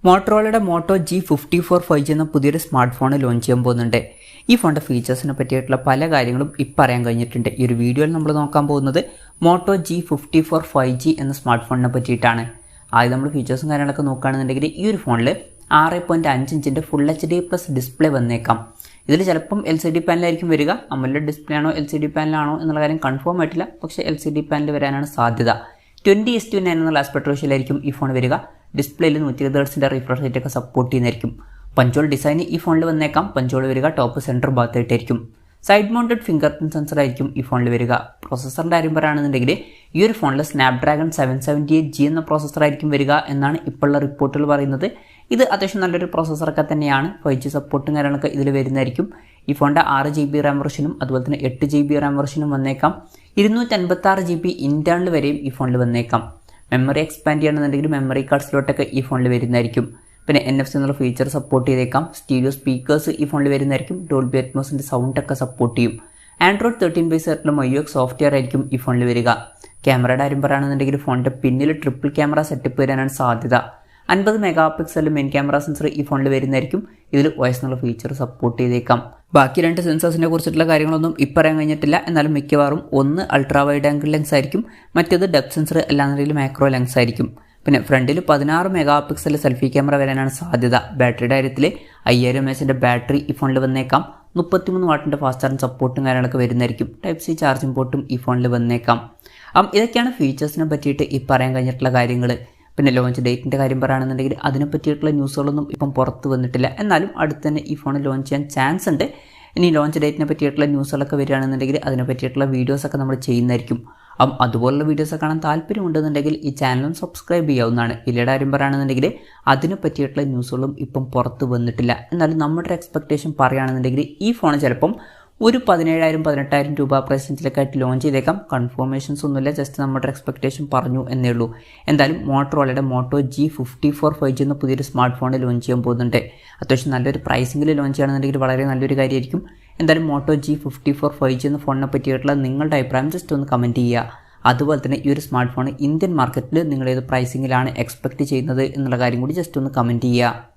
മോട്ടറോളയുടെ motto G54 5G എന്ന പുതിയൊരു smart phone launch ചെയ്യാൻ പോകുന്നുണ്ട്. ഈ ഫോണിൻ്റെ ഫീച്ചേഴ്സിനെ പറ്റിയിട്ടുള്ള പല കാര്യങ്ങളും ഇപ്പം അറിയാൻ കഴിഞ്ഞിട്ടുണ്ട്. ഈ ഒരു വീഡിയോയിൽ നമ്മൾ നോക്കാൻ പോകുന്നത് മോട്ടോ G54 5G എന്ന സ്മാർട്ട് ഫോണിനെ പറ്റിയിട്ടാണ്. ആദ്യം നമ്മൾ ഫീച്ചേഴ്സും കാര്യങ്ങളൊക്കെ നോക്കുകയാണെന്നുണ്ടെങ്കിൽ ഈ ഒരു ഫോണിൽ 6.5 ഇഞ്ചിൻ്റെ ഫുൾ HD+ ഡിസ്പ്ലേ വന്നേക്കാം. ഇതിൽ ചിലപ്പം LCD പാനലായിരിക്കും വരിക. AMOLED ഡിസ്പ്ലേ ആണോ LCD പാനലാണോ എന്നുള്ള കാര്യം കൺഫേം ആയിട്ടില്ല. പക്ഷേ LCD പാനൽ വരാനാണ് സാധ്യത. 20:9 എന്നുള്ള ആസ്പെക്ട് റേഷ്യോയിലായിരിക്കും ഈ ഫോൺ വരിക. ഡിസ്പ്ലേയിൽ 120 Hz റിഫ്രഷ് റേറ്റ് ഒക്കെ സപ്പോർട്ട് ചെയ്യുന്നതായിരിക്കും. പഞ്ചോൾ ഡിസൈൻ ഈ ഫോണിൽ വന്നേക്കാം. പഞ്ചോൾ വരിക ടോപ്പ് സെൻറ്റർ ഭാഗത്തായിട്ടായിരിക്കും. Side mounted fingerprint sensor ആയിരിക്കും ഈ ഫോണിൽ വരിക. പ്രോസസ്സറിൻ്റെ കാര്യം പറയുകയാണെന്നുണ്ടെങ്കിൽ ഈ ഒരു ഫോണിൽ സ്നാപ്ഡ്രാഗൺ 778G എന്ന പ്രോസസ്സറായിരിക്കും വരിക എന്നാണ് ഇപ്പോഴുള്ള റിപ്പോർട്ടുകൾ പറയുന്നത്. ഇത് അത്യാവശ്യം നല്ലൊരു പ്രോസസ്സറൊക്കെ തന്നെയാണ്. 5G സപ്പോർട്ടും കാര്യങ്ങളൊക്കെ ഇതിൽ വരുന്നതായിരിക്കും. ഈ ഫോണിൻ്റെ 6GB റാം വെർഷനും അതുപോലെ തന്നെ 8GB റാം വെർഷനും വന്നേക്കാം. 256GB ഇൻറ്റേർണൽ വരെയും ഈ ഫോണിൽ വന്നേക്കാം. മെമ്മറി എക്സ്പാൻഡ് ചെയ്യണമെന്നുണ്ടെങ്കിൽ മെമ്മറി കാർഡ് സ്ലോട്ടൊക്കെ ഈ ഫോണിൽ വരുന്നതായിരിക്കും. പിന്നെ NFC എന്നുള്ള ഫീച്ചർ സപ്പോർട്ട് ചെയ്തേക്കാം. സ്റ്റീരിയോ സ്പീക്കേഴ്സ് ഈ ഫോണിൽ വരുന്നതായിരിക്കും. ഡോൾബി അറ്റ്മോസിൻ്റെ സൗണ്ടൊക്കെ സപ്പോർട്ട് ചെയ്യും. Android 13 ബേസ് ആയിട്ടുള്ള MyUX സോഫ്റ്റ്വെയർ ആയിരിക്കും ഈ ഫോണിൽ വരിക. ക്യാമറയുടെ കാര്യം പറയുകയാണെന്നുണ്ടെങ്കിൽ ഫോണിൻ്റെ പിന്നിൽ ട്രിപ്പിൾ ക്യാമറ സെറ്റപ്പ് വരാനാണ് സാധ്യത. 50 മെഗാ മെയിൻ ക്യാമറ സെൻസർ ഈ ഫോണിൽ വരുന്നതായിരിക്കും. ഇതിൽ OS എന്നുള്ള ഫീച്ചർ സപ്പോർട്ട് ചെയ്തേക്കാം. ബാക്കി രണ്ട് സെൻസേഴ്സിനെ കുറിച്ചിട്ടുള്ള കാര്യങ്ങളൊന്നും ഇപ്പം പറയാൻ കഴിഞ്ഞിട്ടില്ല. എന്നാലും മിക്കവാറും ഒന്ന് അൾട്രാ വൈഡ് ആംഗിൾ ലെൻസ് ആയിരിക്കും, മറ്റേത് ഡെപ്ത് സെൻസർ അല്ലാന്നുണ്ടെങ്കിൽ മാക്രോ ലെൻസ് ആയിരിക്കും. പിന്നെ ഫ്രണ്ടിൽ 16 മെഗാ സെൽഫി ക്യാമറ വരാനാണ് സാധ്യത. ബാറ്ററിയുടെ കാര്യത്തിൽ 5000 mAh ബാറ്ററി ഈ ഫോണിൽ വന്നേക്കാം. 33 വാട്ടിൻ്റെ ഫാസ്റ്റ് ചാർജിങ് സപ്പോർട്ടും കാര്യങ്ങളൊക്കെ വരുന്നതായിരിക്കും. Type-C ചാർജിങ് പോർട്ടും ഈ ഫോണിൽ വന്നേക്കാം. ഇതൊക്കെയാണ് ഫീച്ചേഴ്സിനെ പറ്റിയിട്ട് ഈ പറയാൻ കഴിഞ്ഞിട്ടുള്ള കാര്യങ്ങൾ. പിന്നെ ലോഞ്ച് ഡേറ്റിൻ്റെ കാര്യം പറയുകയാണെന്നുണ്ടെങ്കിൽ അതിനെ പറ്റിയിട്ടുള്ള ന്യൂസുകളൊന്നും ഇപ്പം പുറത്ത് വന്നിട്ടില്ല. എന്നാലും അടുത്ത് തന്നെ ഈ ഫോൺ ലോഞ്ച് ചെയ്യാൻ ചാൻസ് ഉണ്ട്. ഇനി ലോഞ്ച് ഡേറ്റിനെ പറ്റിയിട്ടുള്ള ന്യൂസുകളൊക്കെ വരികയാണെന്നുണ്ടെങ്കിൽ അതിനെ പറ്റിയിട്ടുള്ള വീഡിയോസൊക്കെ നമ്മൾ ചെയ്യുന്നതായിരിക്കും. അതുപോലുള്ള വീഡിയോസ് കാണാൻ താല്പര്യമുണ്ടെന്നുണ്ടെങ്കിൽ ഈ ചാനലും സബ്സ്ക്രൈബ് ചെയ്യാവുന്നതാണ്. വിലയുടെ കാര്യം പറയുകയാണെന്നുണ്ടെങ്കിൽ അതിനെ പറ്റിയിട്ടുള്ള ന്യൂസുകളും ഇപ്പം പുറത്ത് വന്നിട്ടില്ല. എന്നാലും നമ്മുടെ എക്സ്പെക്റ്റേഷൻ പറയുകയാണെന്നുണ്ടെങ്കിൽ ഈ ഫോൺ ചിലപ്പം ഒരു 17,000-18,000 രൂപ പ്രൈസ് റേഞ്ചിലേക്കായിട്ട് ലോഞ്ച് ചെയ്തേക്കാം. കൺഫർമേഷൻസ് ഒന്നുമില്ല, ജസ്റ്റ് നമ്മുടെ എക്സ്പെക്റ്റേഷൻ പറഞ്ഞു എന്നേ ഉള്ളൂ. എന്തായാലും മോട്ടറോളയുടെ മോട്ടോ G54 5G എന്ന പുതിയൊരു സ്മാർട്ട് ഫോൺ ലോഞ്ച് ചെയ്യാൻ പോകുന്നുണ്ട്. അത്യാവശ്യം നല്ലൊരു പ്രൈസിംഗിൽ ലോഞ്ച് ചെയ്യണമെന്നുണ്ടെങ്കിൽ വളരെ നല്ലൊരു കാര്യമായിരിക്കും. എന്തായാലും മോട്ടോ G54 5G എന്ന ഫോണിനെ പറ്റിയിട്ടുള്ള നിങ്ങളുടെ അഭിപ്രായം ജസ്റ്റ് ഒന്ന് കമൻറ്റ് ചെയ്യുക. അതുപോലെ തന്നെ ഈ ഒരു സ്മാർട്ട് ഫോൺ ഇന്ത്യൻ മാർക്കറ്റിൽ നിങ്ങൾ ഏത് പ്രൈസിങ്ങിലാണ് എക്സ്പെക്റ്റ് ചെയ്യുന്നത് എന്നുള്ള കാര്യം കൂടി ജസ്റ്റ് ഒന്ന് കമൻറ്റ് ചെയ്യുക.